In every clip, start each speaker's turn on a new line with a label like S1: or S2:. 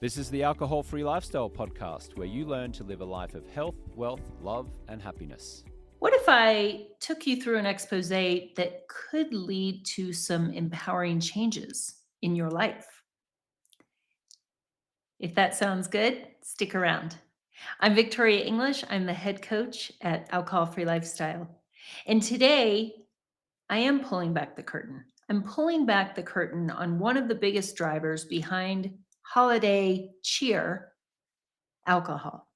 S1: This is the Alcohol Free Lifestyle Podcast, where you learn to live a life of health, wealth, love, and happiness.
S2: What if I took you through an expose that could lead to some empowering changes in your life? If that sounds good, stick around. I'm Victoria English. I'm the head coach at Alcohol Free Lifestyle. And today, I am pulling back the curtain. I'm pulling back the curtain on one of the biggest drivers behind holiday cheer: alcohol.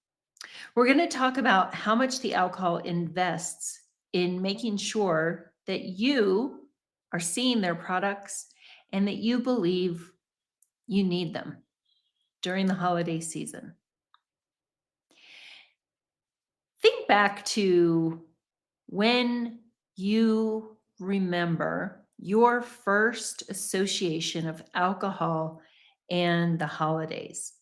S2: We're going to talk about how much the alcohol invests in making sure that you are seeing their products and that you believe you need them during the holiday season. Think back to when you remember your first association of alcohol and the holidays.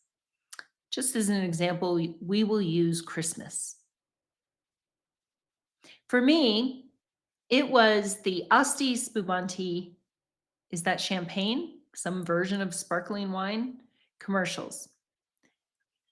S2: Just as an example, we will use Christmas. For me, it was the Asti Spumante. Is that champagne? Some version of sparkling wine commercials.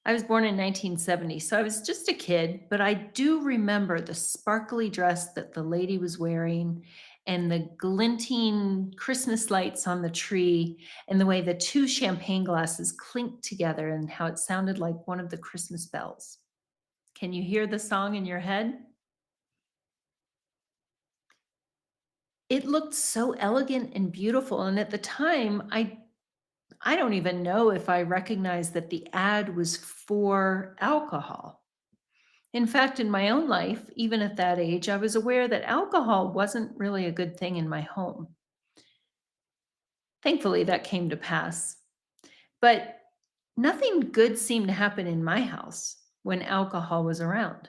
S2: I was born in 1970, so I was just a kid, but I do remember the sparkly dress that the lady was wearing and the glinting Christmas lights on the tree and the way the two champagne glasses clinked together and how it sounded like one of the Christmas bells. Can you hear the song in your head? It looked so elegant and beautiful, and at the time, I don't even know if I recognized that the ad was for alcohol. In fact, in my own life, even at that age, I was aware that alcohol wasn't really a good thing in my home. Thankfully, that came to pass. But nothing good seemed to happen in my house when alcohol was around.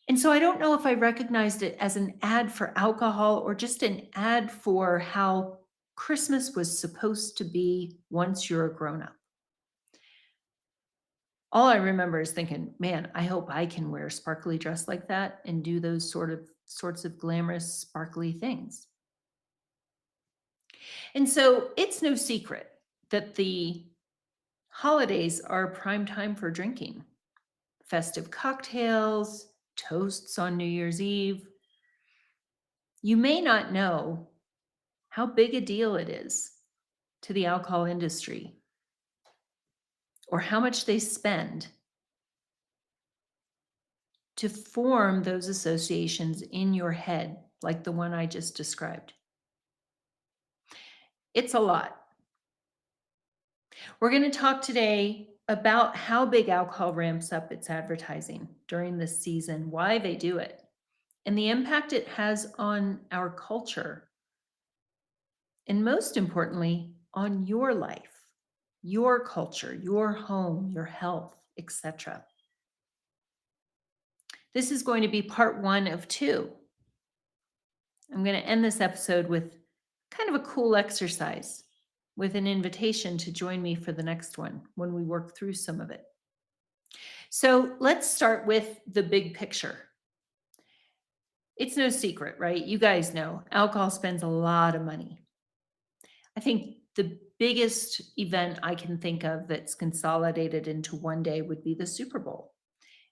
S2: And so I don't know if I recognized it as an ad for alcohol or just an ad for how Christmas was supposed to be once you're a grown up. All I remember is thinking, man, I hope I can wear a sparkly dress like that and do those sorts of glamorous, sparkly things. And so it's no secret that the holidays are a prime time for drinking. Festive cocktails, toasts on New Year's Eve. You may not know how big a deal it is to the alcohol industry or how much they spend to form those associations in your head, like the one I just described. It's a lot. We're going to talk today about how big alcohol ramps up its advertising during this season, why they do it, and the impact it has on our culture, and most importantly, on your life, your culture, your home, your health, etc. This is going to be part 1 of 2. I'm going to end this episode with kind of a cool exercise with an invitation to join me for the next one when we work through some of it. So let's start with the big picture. It's no secret, right? You guys know alcohol spends a lot of money. I think the biggest event I can think of that's consolidated into one day would be the Super Bowl.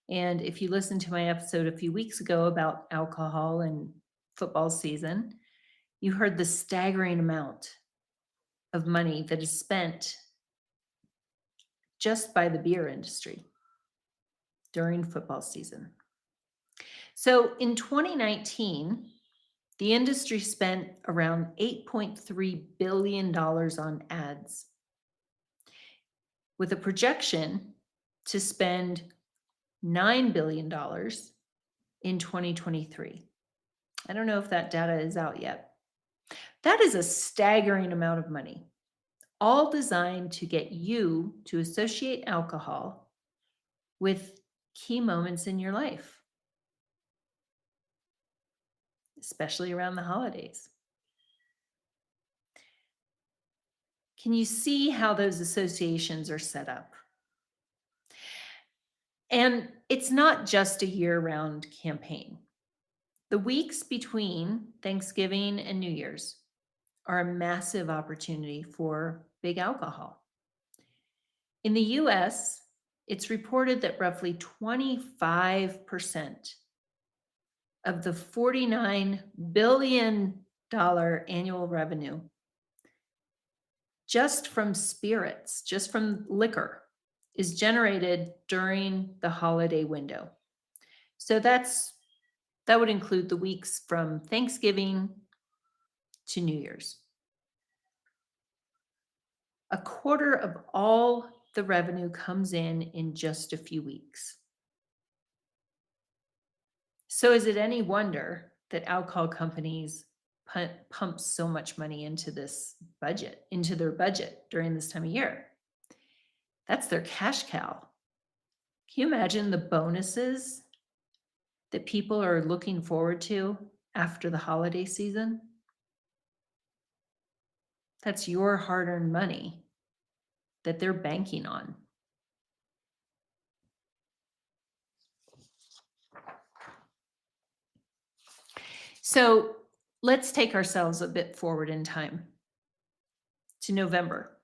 S2: And if you listened to my episode a few weeks ago about alcohol and football season, you heard the staggering amount of money that is spent just by the beer industry during football season. So in 2019, the industry spent around $8.3 billion on ads, with a projection to spend $9 billion in 2023. I don't know if that data is out yet. That is a staggering amount of money, all designed to get you to associate alcohol with key moments in your life, especially around the holidays. Can you see how those associations are set up? And it's not just a year-round campaign. The weeks between Thanksgiving and New Year's are a massive opportunity for big alcohol. In the US, it's reported that roughly 25% of the $49 billion annual revenue just from spirits, just from liquor, is generated during the holiday window. So that would include the weeks from Thanksgiving to New Year's. A quarter of all the revenue comes in just a few weeks. So is it any wonder that alcohol companies pump so much money into their budget during this time of year? That's their cash cow. Can you imagine the bonuses that people are looking forward to after the holiday season? That's your hard-earned money that they're banking on. So let's take ourselves a bit forward in time to November.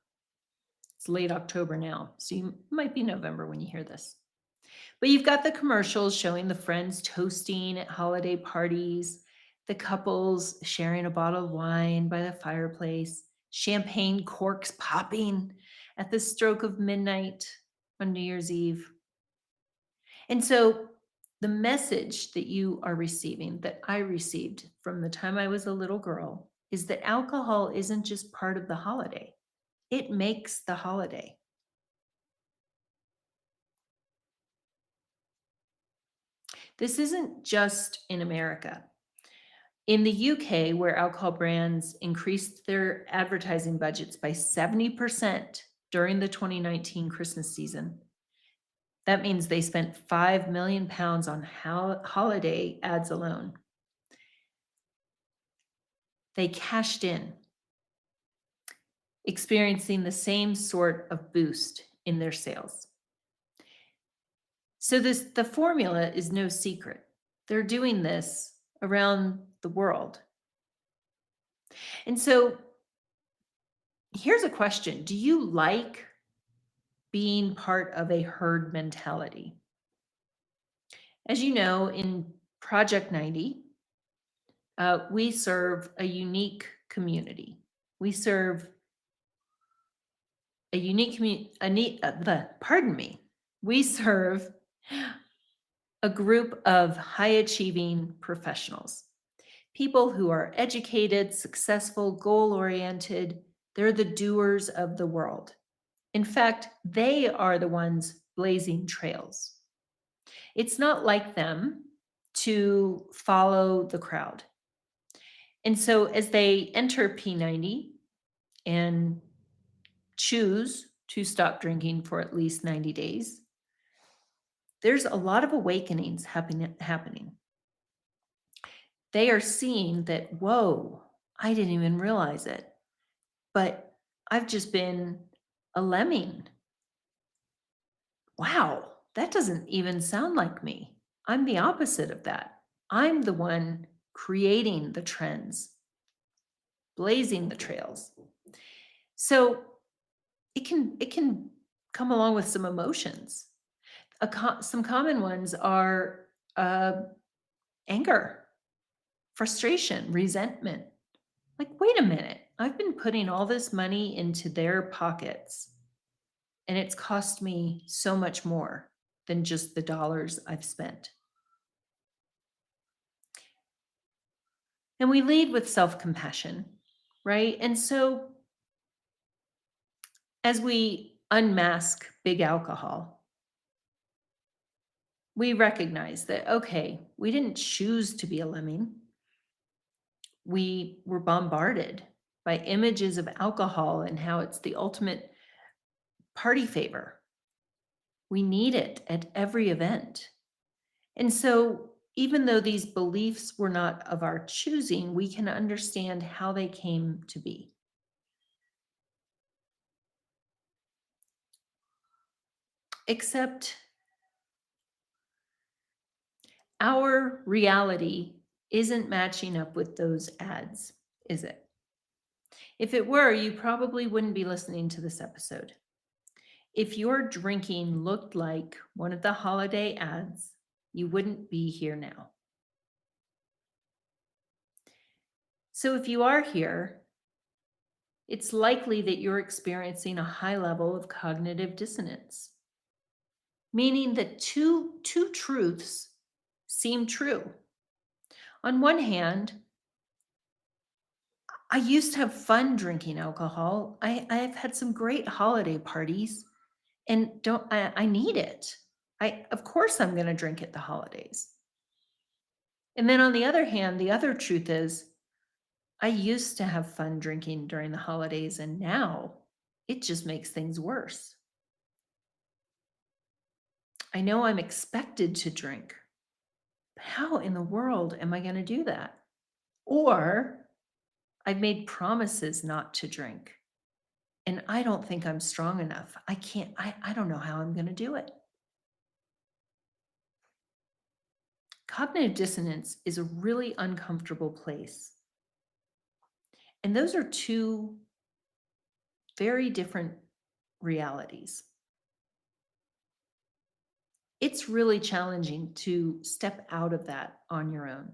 S2: It's late October now, so you might be November when you hear this. But you've got the commercials showing the friends toasting at holiday parties, the couples sharing a bottle of wine by the fireplace, champagne corks popping at the stroke of midnight on New Year's Eve. And so the message that you are receiving, that I received from the time I was a little girl, is that alcohol isn't just part of the holiday. It makes the holiday. This isn't just in America. In the UK, where alcohol brands increased their advertising budgets by 70% during the 2019 Christmas season, that means they spent £5 million on holiday ads alone. They cashed in, experiencing the same sort of boost in their sales. So the formula is no secret. They're doing this around the world. And so here's a question. Do you like being part of a herd mentality? As you know, in Project 90, we serve a unique community. We serve a unique community, we serve a group of high-achieving professionals, people who are educated, successful, goal-oriented. They're the doers of the world. In fact, they are the ones blazing trails. It's not like them to follow the crowd. And so as they enter P90 and choose to stop drinking for at least 90 days, there's a lot of awakenings happening. They are seeing that, whoa, I didn't even realize it, but I've just been a lemming. Wow, that doesn't even sound like me. I'm the opposite of that. I'm the one creating the trends, blazing the trails. So it can come along with some emotions. Some common ones are anger, frustration, resentment. Like, wait a minute, I've been putting all this money into their pockets, and it's cost me so much more than just the dollars I've spent. And we lead with self-compassion, right? And so as we unmask big alcohol, we recognize that, okay, we didn't choose to be a lemming. We were bombarded by images of alcohol and how it's the ultimate party favor. We need it at every event. And so even though these beliefs were not of our choosing, we can understand how they came to be. Except our reality isn't matching up with those ads, is it? If it were, you probably wouldn't be listening to this episode. If your drinking looked like one of the holiday ads, you wouldn't be here now. So if you are here, it's likely that you're experiencing a high level of cognitive dissonance, meaning that two truths seem true. On one hand, I used to have fun drinking alcohol. I've had some great holiday parties and I need it. Of course I'm going to drink at the holidays. And then on the other hand, the other truth is I used to have fun drinking during the holidays and now it just makes things worse. I know I'm expected to drink. But how in the world am I going to do that? Or I've made promises not to drink. And I don't think I'm strong enough. I don't know how I'm going to do it. Cognitive dissonance is a really uncomfortable place. And those are two very different realities. It's really challenging to step out of that on your own.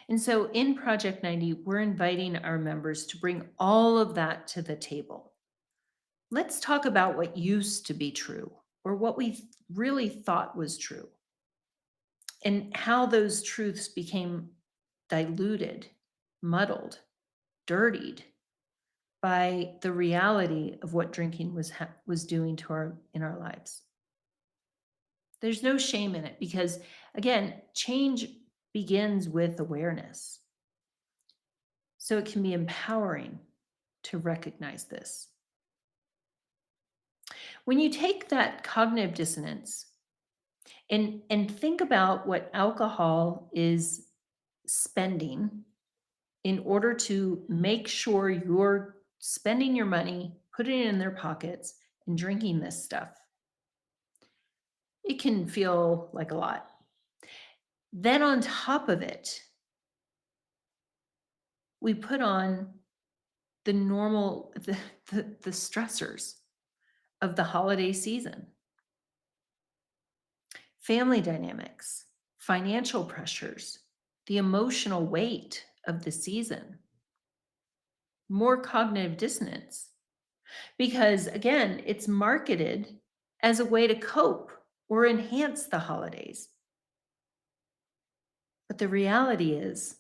S2: And so in Project 90, we're inviting our members to bring all of that to the table. Let's talk about what used to be true or what we really thought was true and how those truths became diluted, muddled, dirtied by the reality of what drinking was doing to in our lives. There's no shame in it because, again, change begins with awareness. So it can be empowering to recognize this. When you take that cognitive dissonance and think about what alcohol is spending in order to make sure you're spending your money, putting it in their pockets, and drinking this stuff, it can feel like a lot. Then on top of it, we put on the normal, the stressors of the holiday season. Family dynamics, financial pressures, the emotional weight of the season, more cognitive dissonance. Because again, it's marketed as a way to cope or enhance the holidays. But the reality is,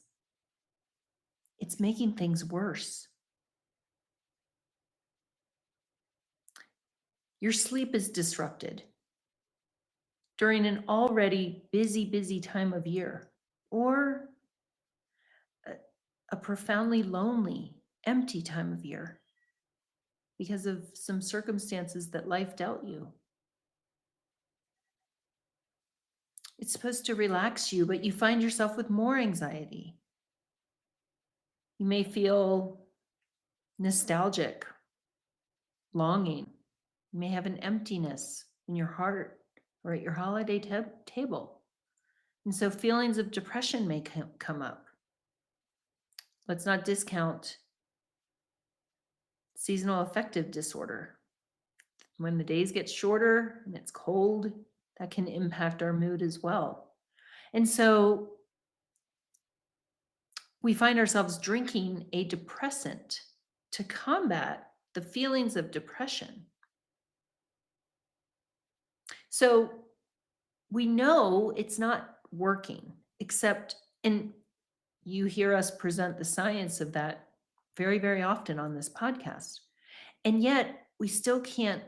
S2: it's making things worse. Your sleep is disrupted during an already busy time of year, or a profoundly lonely, empty time of year because of some circumstances that life dealt you. It's supposed to relax you, but you find yourself with more anxiety. You may feel nostalgic, longing. You may have an emptiness in your heart or at your holiday table. And so feelings of depression may come up. Let's not discount seasonal affective disorder. When the days get shorter and it's cold, that can impact our mood as well. And so we find ourselves drinking a depressant to combat the feelings of depression. So we know it's not working, except, and you hear us present the science of that very, very often on this podcast. And yet we still can't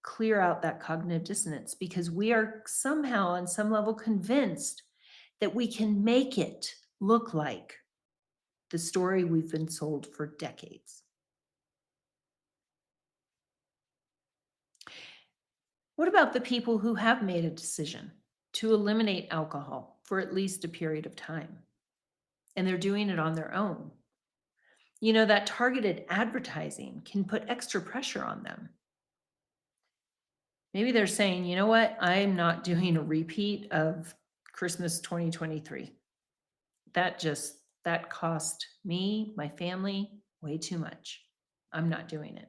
S2: clear out that cognitive dissonance because we are somehow on some level convinced that we can make it look like the story we've been sold for decades. What about the people who have made a decision to eliminate alcohol for at least a period of time, and they're doing it on their own? You know, that targeted advertising can put extra pressure on them. Maybe they're saying, you know what, I'm not doing a repeat of Christmas 2023. That cost me, my family, way too much. I'm not doing it.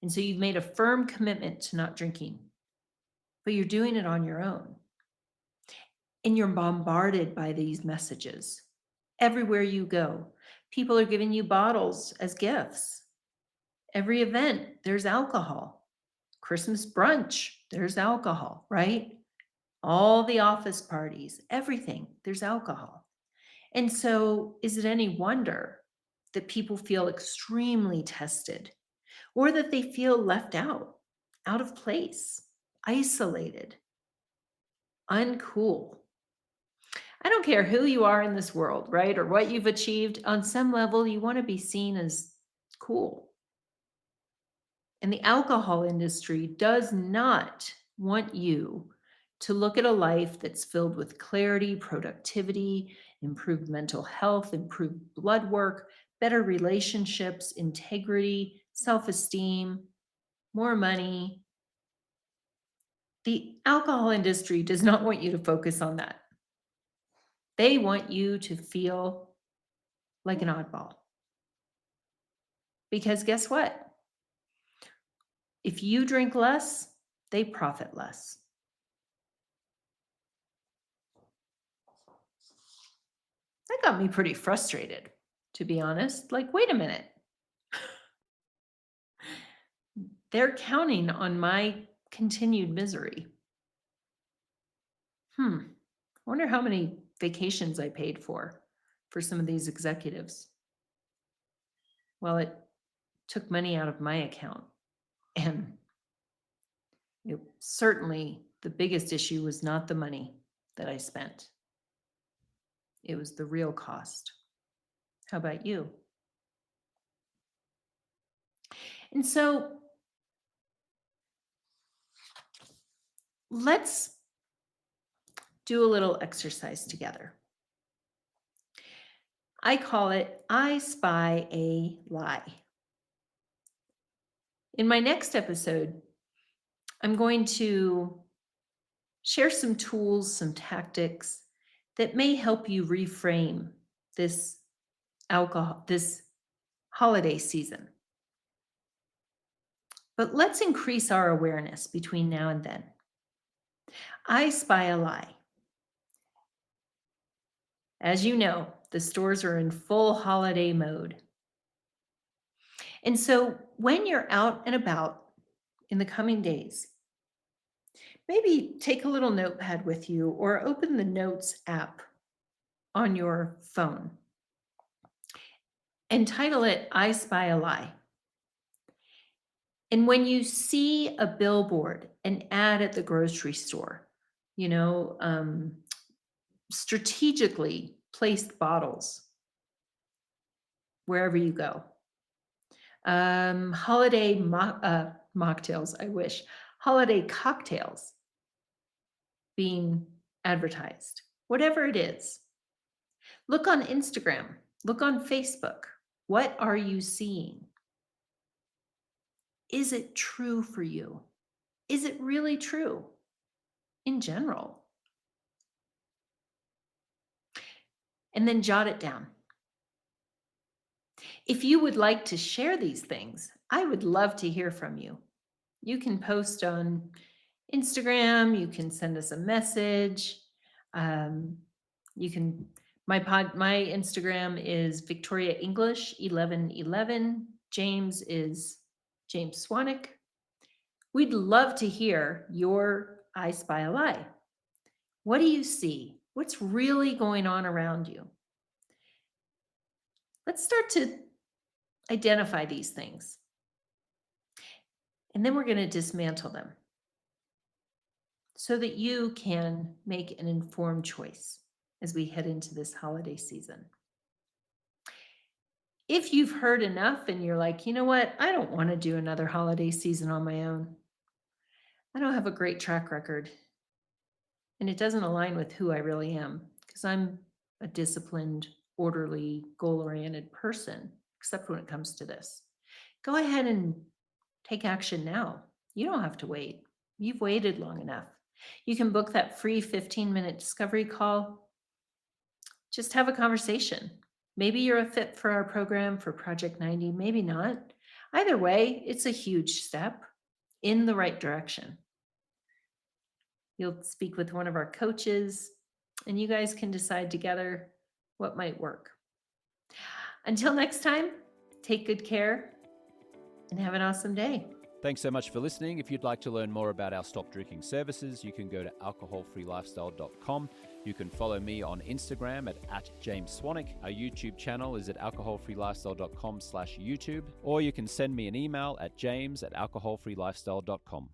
S2: And so you've made a firm commitment to not drinking, but you're doing it on your own. And you're bombarded by these messages. Everywhere you go, people are giving you bottles as gifts. Every event, there's alcohol. Christmas brunch, there's alcohol, right? All the office parties, everything, there's alcohol. And so, is it any wonder that people feel extremely tested or that they feel left out of place, isolated, uncool? I don't care who you are in this world, right? Or what you've achieved. On some level, you want to be seen as cool. And the alcohol industry does not want you to look at a life that's filled with clarity, productivity, improved mental health, improved blood work, better relationships, integrity, self esteem, more money. The alcohol industry does not want you to focus on that. They want you to feel like an oddball. Because guess what? If you drink less, they profit less. That got me pretty frustrated, to be honest. Like, wait a minute. They're counting on my continued misery. I wonder how many vacations I paid for some of these executives. Well, it took money out of my account. And certainly the biggest issue was not the money that I spent. It was the real cost. How about you? And so let's do a little exercise together. I call it I Spy a Lie. In my next episode, I'm going to share some tools, some tactics that may help you reframe this holiday season. But let's increase our awareness between now and then. I spy a lie. As you know, the stores are in full holiday mode. And so when you're out and about in the coming days, maybe take a little notepad with you or open the Notes app on your phone and title it I Spy a Lie. And when you see a billboard, an ad at the grocery store, strategically placed bottles wherever you go, holiday mocktails, holiday cocktails being advertised, whatever it is. Look on Instagram, look on Facebook. What are you seeing? Is it true for you? Is it really true in general? And then jot it down. If you would like to share these things, I would love to hear from you. You can post on Instagram, you can send us a message. You can my Instagram is Victoria English 1111. James is James Swanwick. We'd love to hear your I Spy a Lie. What do you see? What's really going on around you? Let's start to identify these things. And then we're going to dismantle them so that you can make an informed choice as we head into this holiday season. If you've heard enough and you're like, you know what, I don't want to do another holiday season on my own. I don't have a great track record. And it doesn't align with who I really am because I'm a disciplined, orderly, goal-oriented person, except when it comes to this. Go ahead and take action now. You don't have to wait. You've waited long enough. You can book that free 15-minute discovery call. Just have a conversation. Maybe you're a fit for our program for Project 90, maybe not. Either way, it's a huge step in the right direction. You'll speak with one of our coaches, and you guys can decide together what might work. Until next time, take good care and have an awesome day.
S1: Thanks so much for listening. If you'd like to learn more about our stop drinking services, you can go to alcoholfreelifestyle.com. You can follow me on Instagram at James Swanwick. Our YouTube channel is at alcoholfreelifestyle.com/YouTube, or you can send me an email at james@alcoholfreelifestyle.com.